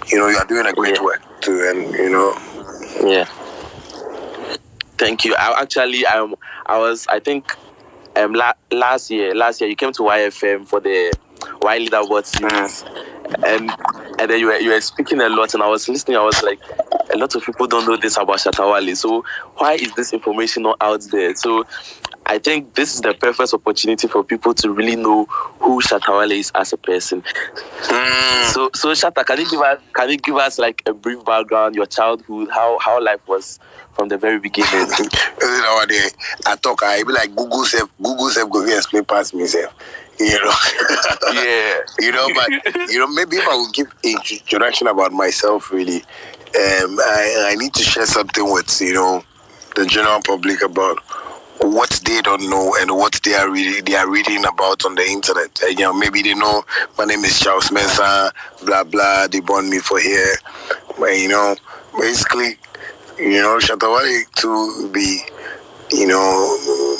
you are doing a great work too, and Yeah. Thank you. I think last year you came to YFM for the Y Leaderboard series, and then you were speaking a lot, and I was listening. I was like, a lot of people don't know this about Shatta Wale, so why is this information not out there? So I think this is the perfect opportunity for people to really know who Shatta Wale is as a person. So Shatta, can you give us like a brief background, your childhood, how life was from the very beginning? I be like Google self go explain past myself. Yeah. But maybe if I would give introduction about myself, really, I need to share something with the general public about what they don't know and what they are reading about on the internet. Maybe they know my name is Charles Mensah, blah blah. They born me for here, but basically, Shatta Wale to be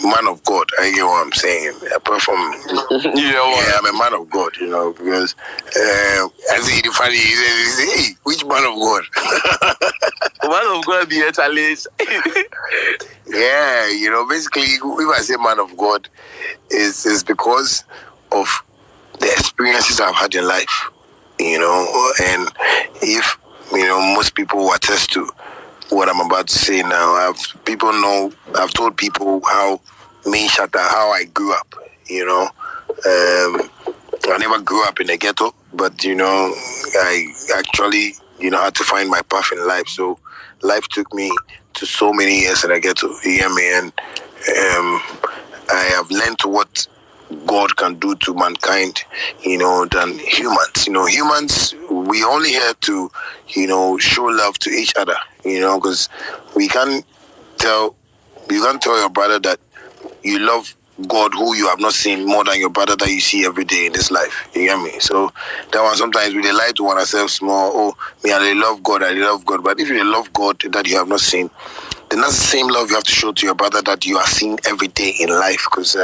man of God. I get what I'm saying. Apart from I'm a man of God, because I see the funny. He says, hey, which man of God? Man of God be a challenge. Yeah, basically, if I say man of God, is because of the experiences I've had in life, and if most people will attest to what I'm about to say now. I've told people how me Shatta, how I grew up. I never grew up in a ghetto, but I actually had to find my path in life. So life took me to so many years in a ghetto. You hear me? And I have learned what God can do to mankind, than humans. Humans, we only here to, show love to each other, because you can't tell your brother that you love God who you have not seen more than your brother that you see every day in this life. You get me? So that one, sometimes we lie to ourselves more. Oh, me, I love God, But if you love God that you have not seen, then that's the same love you have to show to your brother that you are seeing every day in life. Because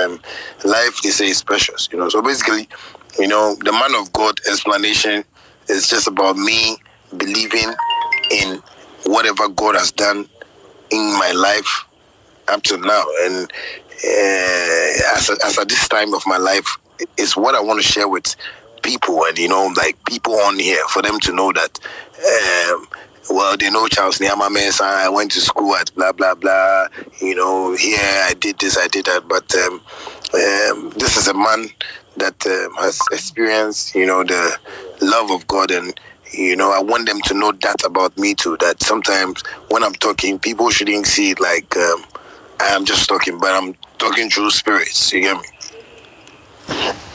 life, they say, is precious. So basically, the man of God explanation is just about me believing in whatever God has done in my life up to now, and as at this time of my life, is what I want to share with people, and people on here, for them to know that they know Charles Niama Mensah. I went to school at blah blah blah. Here I did this, I did that, but this is a man that has experienced, the love of God, and I want them to know that about me too. That sometimes when I'm talking, people shouldn't see it like I am just talking, but I'm talking through spirits. You get me?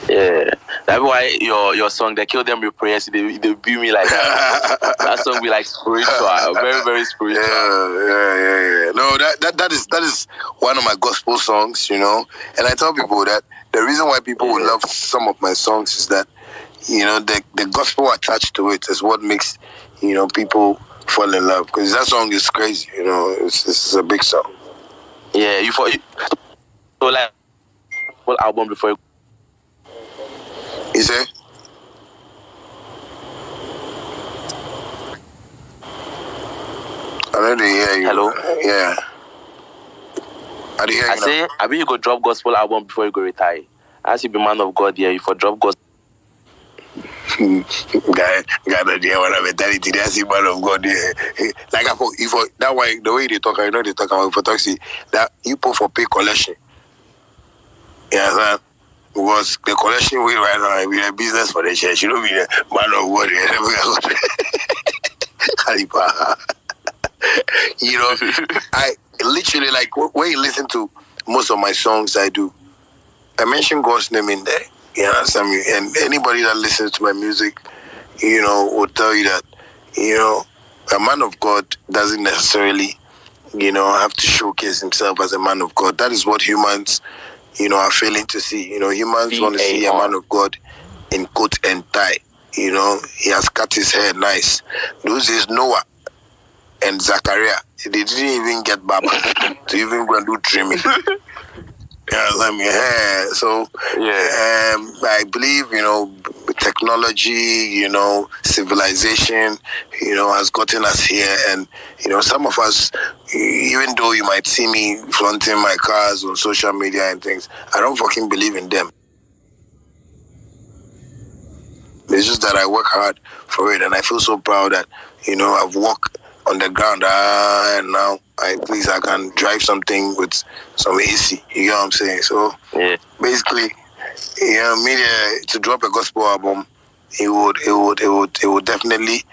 Yeah, that's why your song, "They Kill Them with Prayers," they view me like that song be like spiritual, very very spiritual. Yeah. No, that is one of my gospel songs, and I tell people that the reason why people will love some of my songs is that the gospel attached to it is what makes people fall in love, because that song is crazy. It's a big song. Yeah, so like whole album before you say? I don't hear you. Hello? Yeah. I hear you. I say, I mean, you go drop gospel album before you go retire. As you be man of God here, you for drop gospel. God, when I'm mentality, that's the man of God. Like that way, the way they talk, I know they talk about for taxi that you put for pay collection. Yeah, sir. Because the collection we right now, we a business for the church. You know, be the man of God. I literally, like, when you listen to most of my songs, I mention God's name in there. You understand me? And anybody that listens to my music, will tell you that, a man of God doesn't necessarily, have to showcase himself as a man of God. That is what humans, are failing to see. Humans want to see a man of God in coat and tie. He has cut his hair nice. Those is Noah and Zachariah. They didn't even get Baba to even go and do trimming. So I believe technology, civilization, has gotten us here, and some of us, even though you might see me flaunting my cars on social media and things, I don't fucking believe in them. It's just that I work hard for it, and I feel so proud that I've walked on the ground, and now I can drive something with some AC. You know what I'm saying? So basically, media to drop a gospel album, it would definitely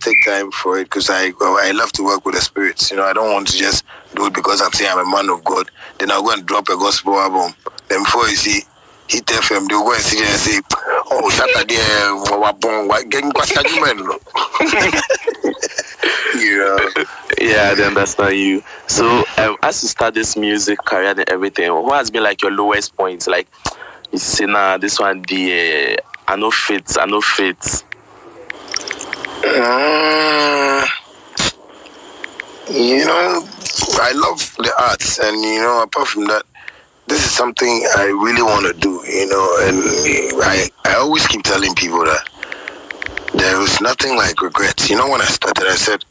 take time for it, because I love to work with the spirits. I don't want to just do it because I'm saying I'm a man of God. Then I'll go and drop a gospel album. Then before you see hit FM, they'll go and see and say, "Oh, Shatta there, getting Yeah, I understand you. So, as you start this music career and everything, what has been like your lowest point? Like, you say, nah, this one, I know fits. I love the arts, and apart from that, this is something I really want to do. And I always keep telling people that there is nothing like regrets. When I started, I said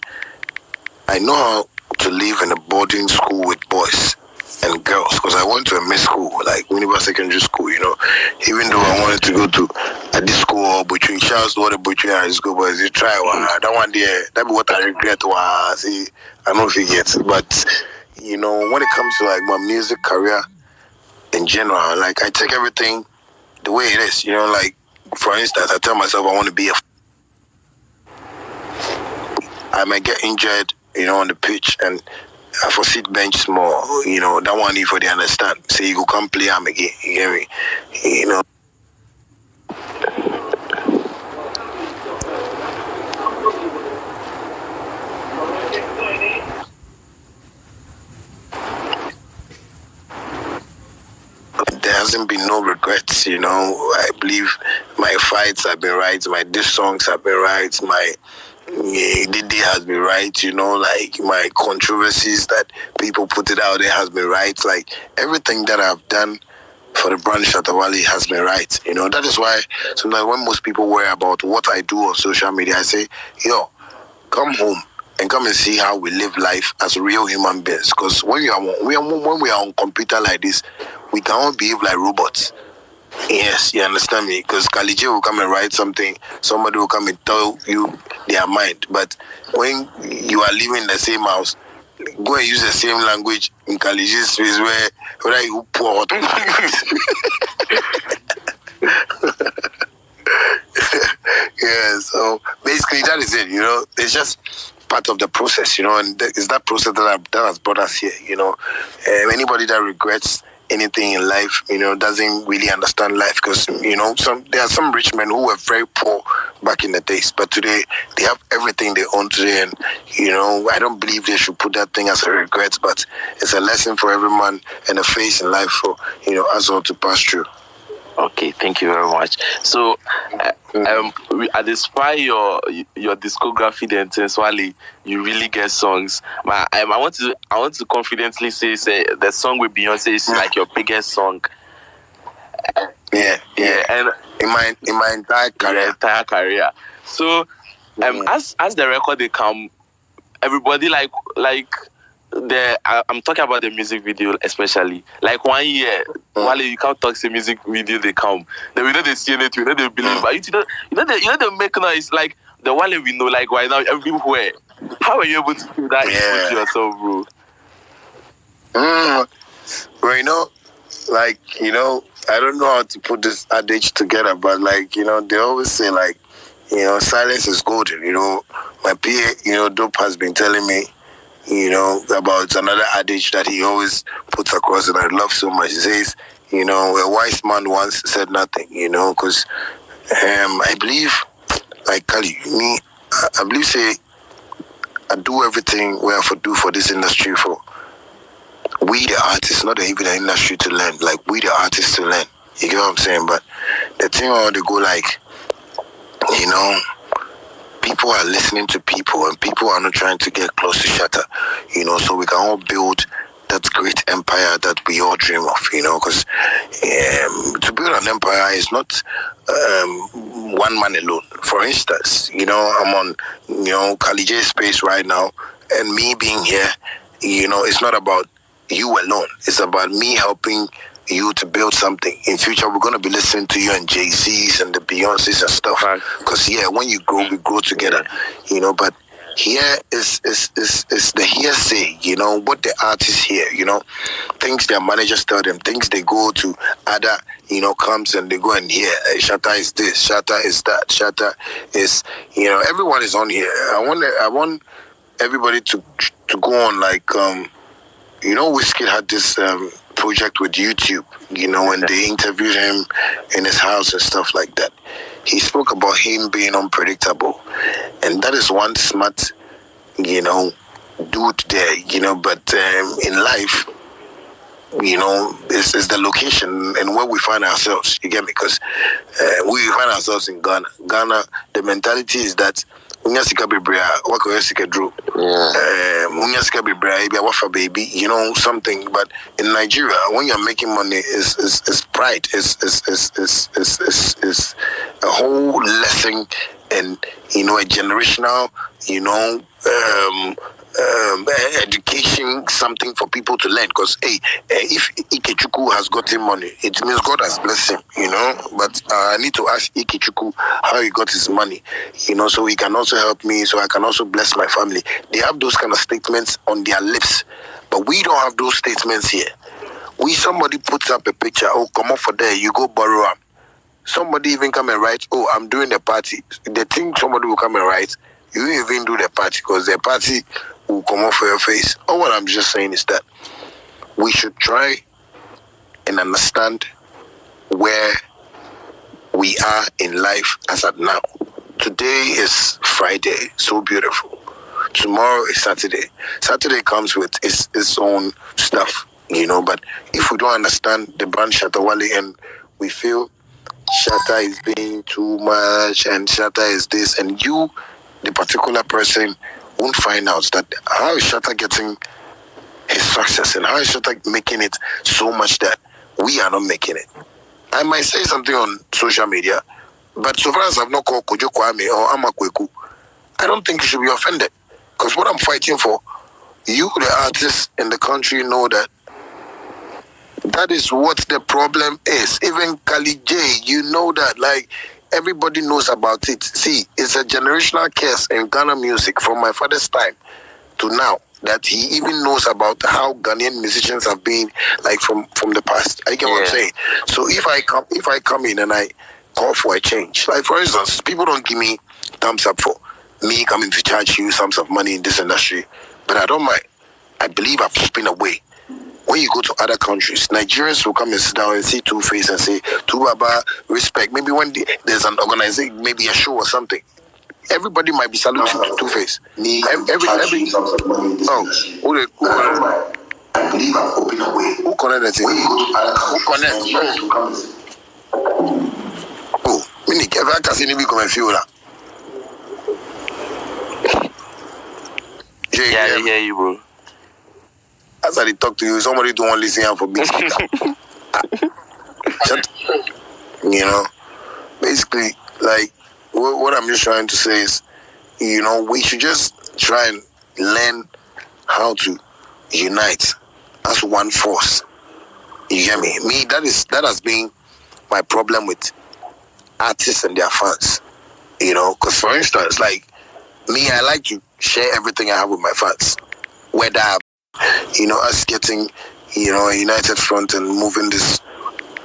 I know how to live in a boarding school with boys and girls, because I went to a mixed school, like University Secondary School. Even though I wanted to go to a this school between Charles, what a between high school, but you try that one there. That be what I regret. See, I don't forget, but when it comes to like my music career in general, like I take everything the way it is. Like for instance, I tell myself I want to be I might get injured, on the pitch, and I for sit bench small, that one if they understand. Say you go come play am again, you hear me? There hasn't been no regrets. I believe my fights have been right, my diss songs have been right, my Didi has been right, like my controversies that people put it out there has been right. Like everything that I've done for the brand Shatta Wale has been right. That is why sometimes when most people worry about what I do on social media, I say, yo, come home and come and see how we live life as real human beings. Because when when we are on computer like this, we cannot behave like robots. Yes, you understand me? Because Kalije will come and write something, somebody will come and tell you their mind. But when you are living in the same house, go and use the same language in Kalije's space where you pour hot. Yeah, so basically that is it. It's just part of the process. And it's that process that has brought us here. Anybody that regrets anything in life, doesn't really understand life, because there are some rich men who were very poor back in the days, but today they have everything they own today, and I don't believe they should put that thing as a regret, but it's a lesson for every man and a phase in life for us all to pass through. Okay, thank you very much. So, I despite your discography, then Wale, you really get songs. But I want to confidently say the song with Beyonce is like your biggest song. Yeah, and in my entire career. So, as the record they come, everybody like I'm talking about the music video especially. Like 1 year, while you can't talk the music video they come. Then we know they see it, we know they believe, but they make noise like the Wale we know like right now everywhere. How are you able to do that to yourself, bro? Well, I don't know how to put this adage together, but they always say silence is golden. My PA, Dope has been telling me, about another adage that he always puts across, and I love so much. He says, a wise man once said nothing, because I believe, like Kali, me, I believe, say, I do everything where I for do for this industry for we the artists, not even the industry to learn, like we the artists to learn. You get what I'm saying? But the thing I want to go people are listening to people, and people are not trying to get close to Shatta, so we can all build the that great empire that we all dream of, because to build an empire is not one man alone. For instance, I'm on, Kali J space right now, and me being here, it's not about you alone. It's about me helping you to build something. In future, we're going to be listening to you and Jay-Z's and the Beyoncé's and stuff. Because, when you grow, we grow together, but here is the hearsay, what the artists hear, things their managers tell them, things they go to other, comes and they go and hear, Shatta is this, Shatta is that, Shatta is, everyone is on here. I want everybody to go on like, Wizkid had this project with YouTube, when they interviewed him in his house and stuff like that. He spoke about him being unpredictable. And that is one smart, dude there, but in life, it's the location and where we find ourselves, you get me? Because we find ourselves in Ghana. Ghana, the mentality is that baby, something. But in Nigeria, when you're making money, is pride, is a whole lesson, and a generational, education, something for people to learn. Because if Ikechuku has gotten money, it means God has blessed him, But I need to ask Ikechuku how he got his money, so he can also help me, so I can also bless my family. They have those kind of statements on their lips, but we don't have those statements here. Somebody puts up a picture, come up for there, you go borrow them. Somebody even come and write, I'm doing the party. They think somebody will come and write, you even do the party, because the party will come off for your face. All what I'm just saying is that we should try and understand where we are in life as at now. Today is Friday, so beautiful. Tomorrow is Saturday. Saturday comes with its own stuff, but if we don't understand the brand Shatta Wale and we feel Shatta is being too much and Shatta is this, and you, the particular person, won't find out that how is Shatta getting his success and how is Shatta making it so much that we are not making it. I might say something on social media, but so far as I've not called Kojo Kwame or Amakweku, I don't think you should be offended. Because what I'm fighting for, you, the artists in the country, know that is what the problem is. Even Kali J, you know that, like, everybody knows about it. See, it's a generational curse in Ghana music from my father's time to now, that he even knows about how Ghanaian musicians have been, like, from the past. I get what I'm saying. So if I come in and I call for a change, like, for instance, people don't give me thumbs up for me coming to charge huge sums of money in this industry, but I don't mind. I believe I've been away. When you go to other countries, Nigerians will come and sit down and see Two-Face and say, Baba, respect. Maybe when there's an organization, maybe a show or something, everybody might be saluting to Two-Face. I believe I've opened a way. Who connected? Who connected? Minnie, if I can see me come and feel that. Yeah, I hear you, bro. As I talk to you, somebody don't want to listen for big basically, like, what I'm just trying to say is, we should just try and learn how to unite as one force. You hear me? That has been my problem with artists and their fans. Because for instance, like me, I like to share everything I have with my fans. Whether us getting, a united front and moving this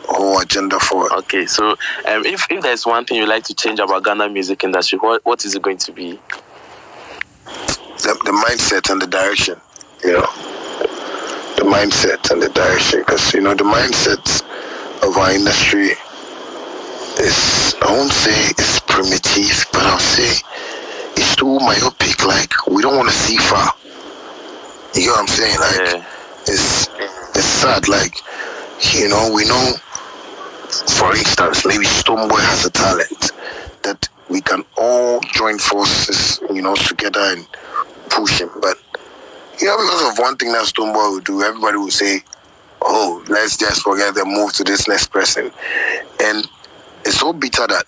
whole agenda forward. Okay, so if there's one thing you like to change about Ghana music industry, what is it going to be? The mindset and the direction, the mindset and the direction, because the mindset of our industry is, I won't say it's primitive, but I'll say it's too myopic. Like, we don't want to see far. You know what I'm saying? Like, it's sad. Like, we know, for instance, maybe Stoneboy has a talent that we can all join forces, together and push him. But because of one thing that Stonebwoy will do, everybody will say, oh, let's just forget and move to this next person. And it's so bitter that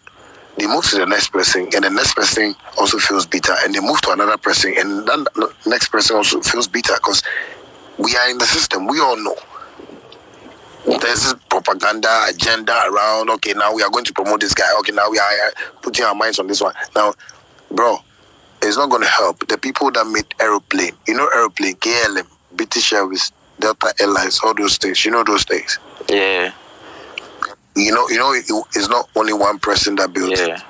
they move to the next person, and the next person also feels bitter, and they move to another person, and then the next person also feels bitter, because we are in the system. We all know there's this propaganda agenda around. Okay, now we are going to promote this guy. Okay, now we are putting our minds on this one. Now, bro, it's not going to help. The people that made aeroplane, aeroplane, KLM, British Airways, Delta Airlines, all those things. You know those things. Yeah. It's not only one person that built it.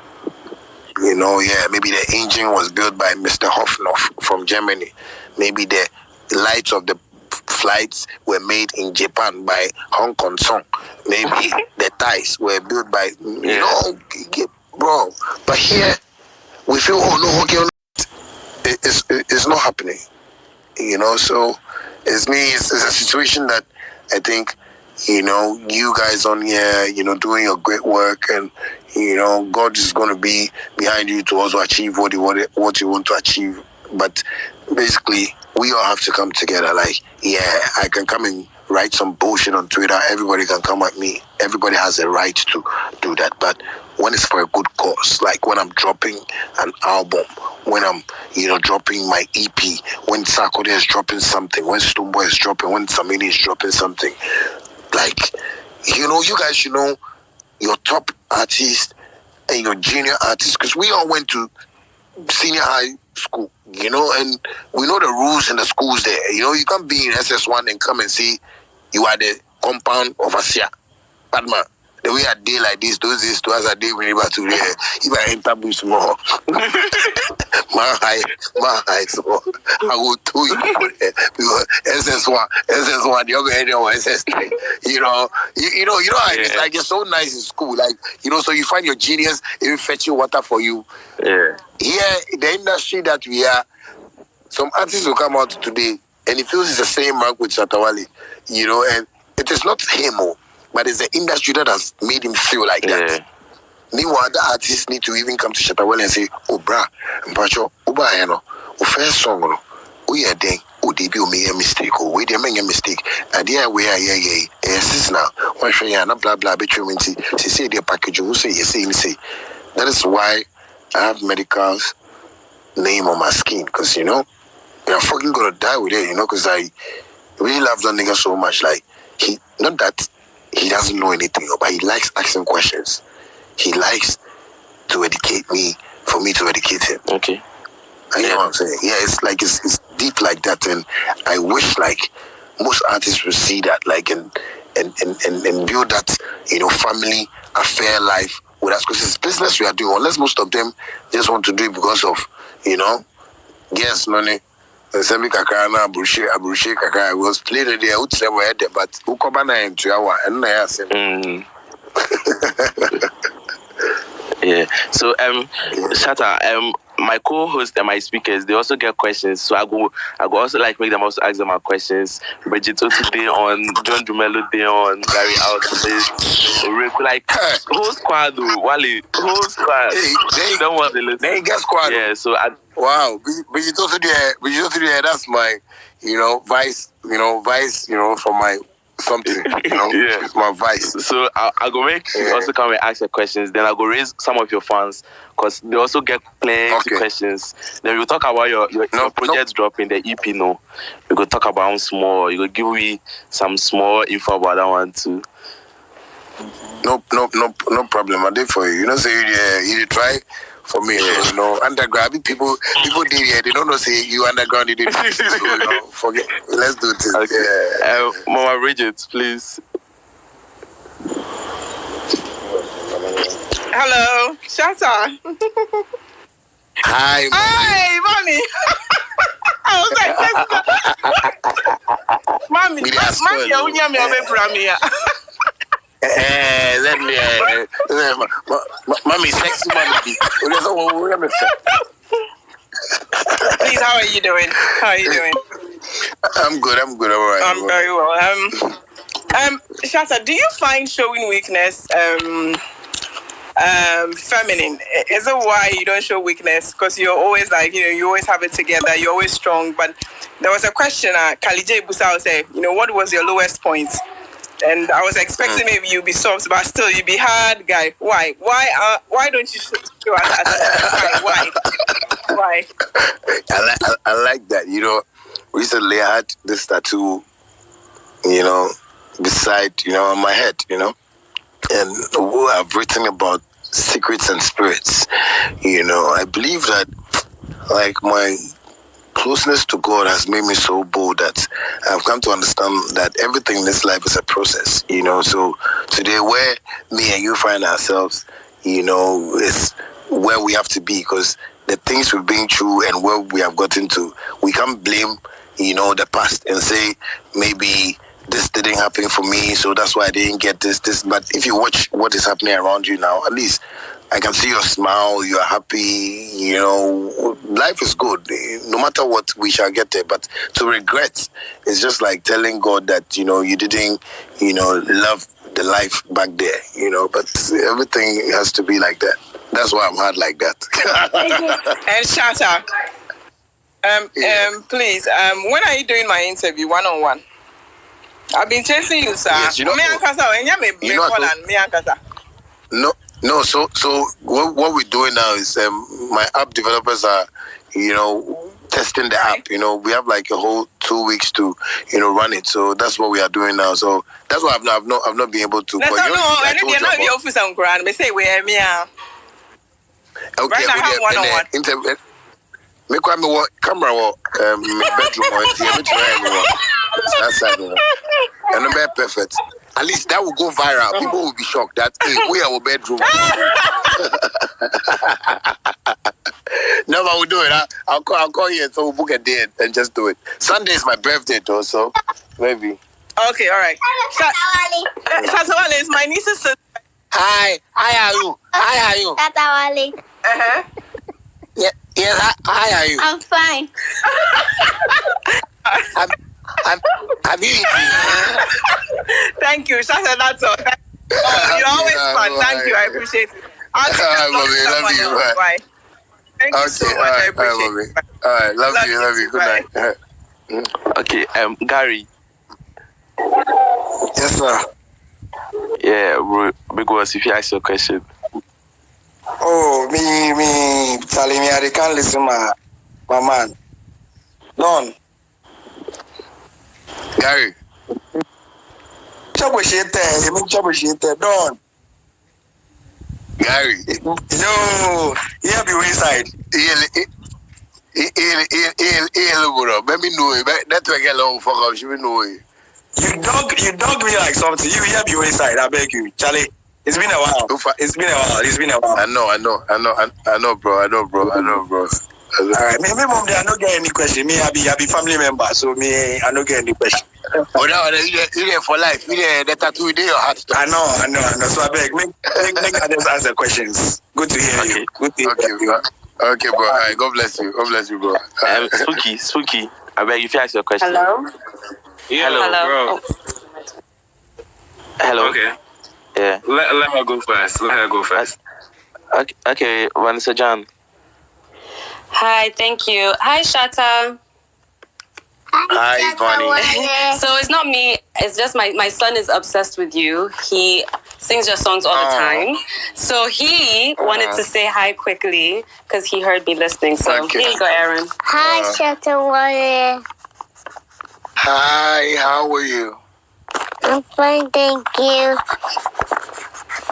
Maybe the engine was built by Mr. Hoffnoff from Germany. Maybe the lights of the flights were made in Japan by Hong Kong Song. Maybe the ties were built by, bro. But here, we feel, it's not happening. So it's a situation that I think, you guys on here, doing your great work, and, God is going to be behind you to also achieve what you want to achieve. But basically, we all have to come together. Like, I can come and write some bullshit on Twitter. Everybody can come at me. Everybody has a right to do that. But when it's for a good cause, like when I'm dropping an album, when I'm, dropping my EP, when Sarkodie is dropping something, when Stonebwoy is dropping, when Samini is dropping something, like, you guys should know your top artist and your junior artist, because we all went to senior high school, and we know the rules in the schools there. You can't be in SS1 and come and say you are the compound overseer. Padma, the way I did like this, those days to us, I did when you were to there. If I enter with more, my high, so I will do it because SS1, you're going to SS3. You know how it is. Like, it's so nice in school. Like, so you find your genius, even fetch you water for you. Yeah. Here, the industry that we are, some artists will come out today and it feels it's the same rank with Shatta Wale, and it is not him, but it's the industry that has made him feel like that. Meanwhile, the artists need to even come to Shatta Wale and say, oh, brah, mpacho, uba, first song, we are there, DB will make a mistake, we didn't make a mistake. And yeah, we are, yes, now, why should you not blah, blah, between she say their package, who say, you say. That is why I have Medical's name on my skin, because, you're fucking gonna die with it, because I really love that nigga so much. Like, not that he doesn't know anything, but he likes asking questions. He likes to educate me, for me to educate him. Okay. You know what I'm saying? Yeah, it's like, it's deep like that, and I wish, like, most artists would see that, like, and build that, family affair life with us, because it's business we are doing, unless most of them just want to do it because of, yes, money. Semi kakana abushe kakana was played there. Would say we had but ukobana into our and I say. Yeah. So Shatta, my co-host and my speakers, they also get questions. So I go also like make them also ask them our questions. Bridget today on John Dumelo day on Gary out today. Like whole squad though, Wale, whole squad. They don't want to listen. They ain't get squad. Yeah, so wow, Bridget today, that's my, vice, for my something, yeah. It's my vice. So I go make you also come and ask your questions. Then I go raise some of your fans because they also get plenty questions. Then we'll talk about your projects dropping the EP. No, we go talk about small. You go give me some small info about that one too. No problem. I did for you. Say you try for me. So, underground people did here. They don't know say you underground. You did. So, forget. Let's do this. Okay. Yeah. Mama Bridget, please. Hello, Shatta. Hi, mommy. I was like, mommy, let me, mommy, sexy mommy. Please, how are you doing? I'm good. All right. I'm very well. Shatta, do you find showing weakness feminine? Is it why you don't show weakness? Because you're always like, you always have it together. You're always strong. But there was a question, Kalije Busao said, what was your lowest point? And I was expecting maybe you'd be soft, but still you'd be hard guy. Why? Why don't you show us? Why? I like that. Recently I had this tattoo, beside, on my head, and I've written about secrets and spirits. I believe that, like, my closeness to God has made me so bold that I've come to understand that everything in this life is a process, So today, where me and you find ourselves, is where we have to be, because the things we've been through and where we have gotten to, we can't blame, the past and say maybe this didn't happen for me, so that's why I didn't get this. But if you watch what is happening around you now, at least I can see your smile, you're happy, life is good. No matter what, we shall get there. But to regret is just like telling God that, you didn't, love the life back there, but everything has to be like that. That's why I'm hard like that. And Shatta, please, when are you doing my interview one-on-one? I've been chasing you, sir. Yes, No. So what we're doing now is my app developers are, testing the app. We have like a whole 2 weeks to, run it. So that's what we are doing now. So that's why I've not been able to. No, I told you not the office on ground. They say we are me. Okay, right now, have one-on-one. Me kwa me what camera what me bedroom or TV me try me what that's side and be perfect. At least that will go viral. People will be shocked that we are our bedroom. No, but we'll do it. I'll call you so we'll book a day and just do it. Sunday is my birthday though, so maybe. Okay, all right. Shatta Wale is my niece's sister. Hi, how are you? Shatta Wale. Yeah, yes, how are you? I'm fine. Have you eaten? Thank you, Shatta. That's all. You're always fun. Thank you. I appreciate it. I'll love you. Bye. Thank you so much. I appreciate it. All right, love you. Good night. Okay, Gary. Yes, sir. Yeah, because if you ask your question. Oh, me, telling me I can't listen, my man. Don. Gary. Trouble shit, Don. Gary. Yo, here be wayside. Let me know it. That's why I get long fuck up. She will know it. You dog me like something. You here be wayside. I beg you, Charlie. It's been a while. It's been a while. I know, bro. All right, me mom, I don't get any question. Me, I be family member, so me, I don't get any question. Oh no, you there for life. You there, the tattoo in your heart. I know. So I beg, make others answer questions. Good to hear you. Good to hear you. Okay, bro. All right, God bless you, bro. Spooky. I beg if you ask your question. Hello. Yeah, hello, bro. Hello. Okay. Yeah. Let her go first. Okay, Vanessa John. Hi, thank you. Hi, Shatta. Hi, Bonnie. So it's not me. It's just my son is obsessed with you. He sings your songs all the time. So he wanted to say hi quickly because he heard me listening. So here you go, Aaron. Hi, Shatta Wale. Hi, how are you? I'm fine, thank you.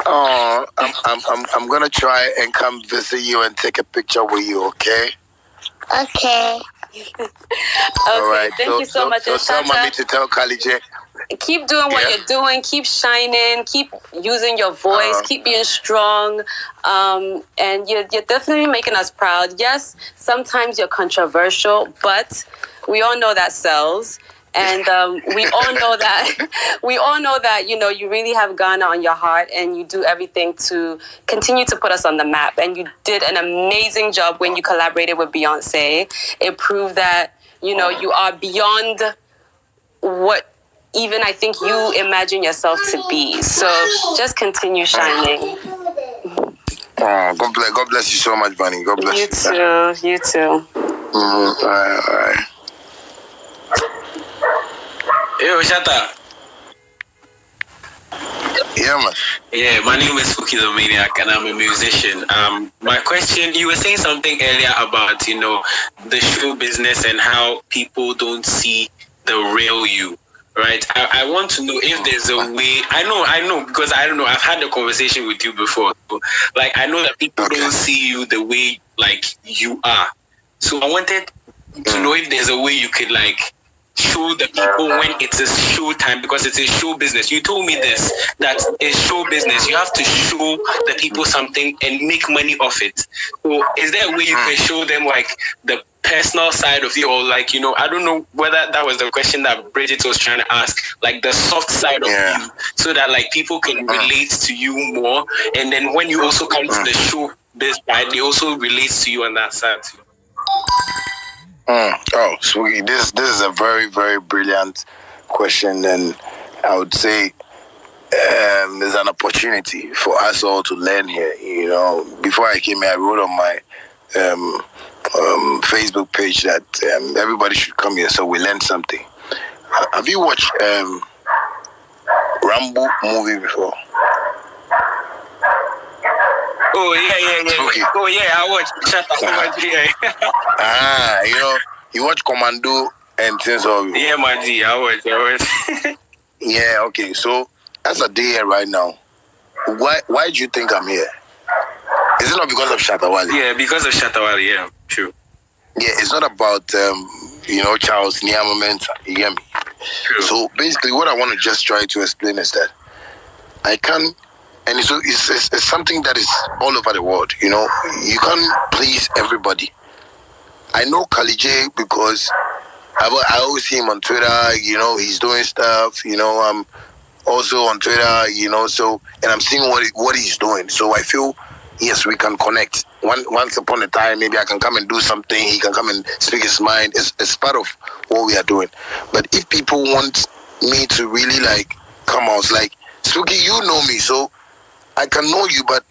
Oh, I'm gonna try and come visit you and take a picture with you. Okay. Okay. All right. Thank you so much. So tell mommy to tell Kalije. Keep doing what you're doing. Keep shining. Keep using your voice. Keep being strong. And you're definitely making us proud. Yes, sometimes you're controversial, but we all know that sells. And we all know that, you really have Ghana on your heart and you do everything to continue to put us on the map. And you did an amazing job when you collaborated with Beyonce. It proved that, you are beyond what even I think you imagine yourself to be. So just continue shining. Oh, God bless you so much, Bunny. God bless you. You too. All right. Yo, Shatta. Yeah, man. Yeah, my name is Fuki the Maniac and I'm a musician. My question, you were saying something earlier about, the show business and how people don't see the real you, right? I want to know if there's a way, I know, because I don't know, I've had a conversation with you before. So, like, I know that people don't see you the way, like, you are. So I wanted to know if there's a way you could, like, show the people when it's a show time, because it's a show business. You told me this, that in show business you have to show the people something and make money off it. So is there a way you can show them like the personal side of you, or like, I don't know whether that was the question that Bridget was trying to ask, like the soft side of you, so that like people can relate to you more, and then when you also come to the show this side, they also relate to you on that side too. Oh, sweet. This is a very, very brilliant question, and I would say there's an opportunity for us all to learn here. Before I came here, I wrote on my Facebook page that everybody should come here so we learn something. Have you watched Rambo movie before? Oh yeah. Okay. Oh yeah, I watched Shatta. You watch Commando and things of it. Yeah, my G, I watch. Yeah, okay. So as a day here right now, why do you think I'm here? Is it not because of Shatta Wale? Yeah, because of Shatta Wale, yeah, true. Yeah, it's not about Charles Niamament, you get me? True. So basically what I want to just try to explain is that I can, and it's something that is all over the world, you can't please everybody. I know Kalije because I always see him on Twitter, he's doing stuff, I'm also on Twitter, so, and I'm seeing what he's doing. So I feel, yes, we can connect. Once upon a time, maybe I can come and do something, he can come and speak his mind. It's part of what we are doing. But if people want me to really, like, come out, like, Suki, you know me, so I can know you, but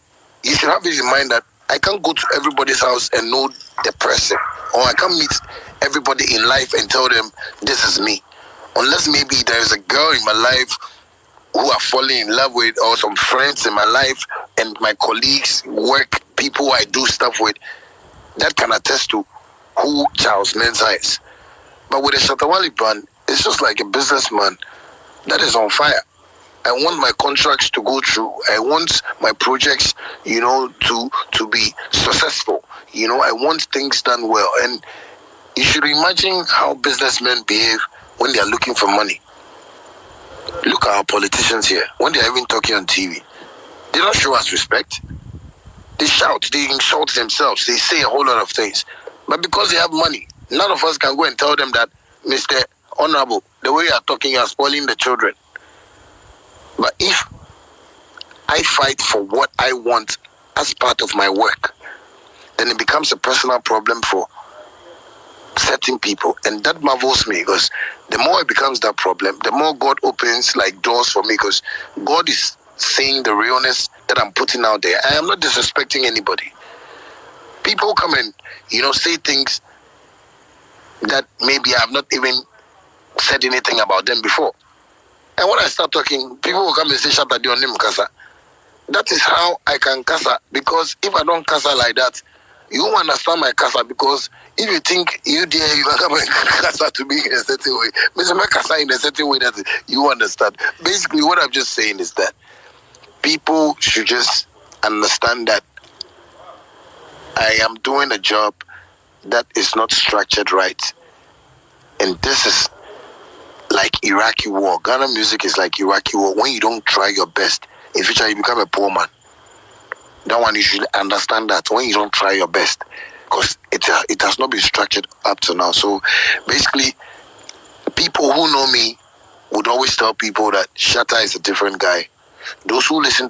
you should have this in mind that I can't go to everybody's house and know the person, or I can't meet everybody in life and tell them this is me, unless maybe there's a girl in my life who are falling in love with, or some friends in my life and my colleagues, work people I do stuff with, that can attest to who Charles Mensah is. But with a Shatta Wale brand, it's just like a businessman that is on fire. I want my contracts to go through. I want my projects, to be successful. I want things done well. And you should imagine how businessmen behave when they are looking for money. Look at our politicians here. When they are even talking on TV, they don't show us respect. They shout, they insult themselves, they say a whole lot of things. But because they have money, none of us can go and tell them that, Mr. Honorable, the way you are talking, you are spoiling the children. But if I fight for what I want as part of my work, then it becomes a personal problem for certain people. And that marvels me, because the more it becomes that problem, the more God opens like doors for me, because God is seeing the realness that I'm putting out there. I am not disrespecting anybody. People come and, say things that maybe I have not even said anything about them before. And when I start talking, people will come and say, Shatta, on him, Kasa. That is how I can Kasa, because if I don't Kasa like that, you won't understand my Kasa, because if you think you dare, you can come and Kasa to me in a certain way. Mr. My Kasa in a certain way that you understand. Basically, what I'm just saying is that people should just understand that I am doing a job that is not structured right. And this is like Iraqi war. Ghana music is like Iraqi war. When you don't try your best, in future you become a poor man. That one you should understand that, when you don't try your best, because it has not been structured up to now. So basically, people who know me would always tell people that Shatta is a different guy. Those who listen to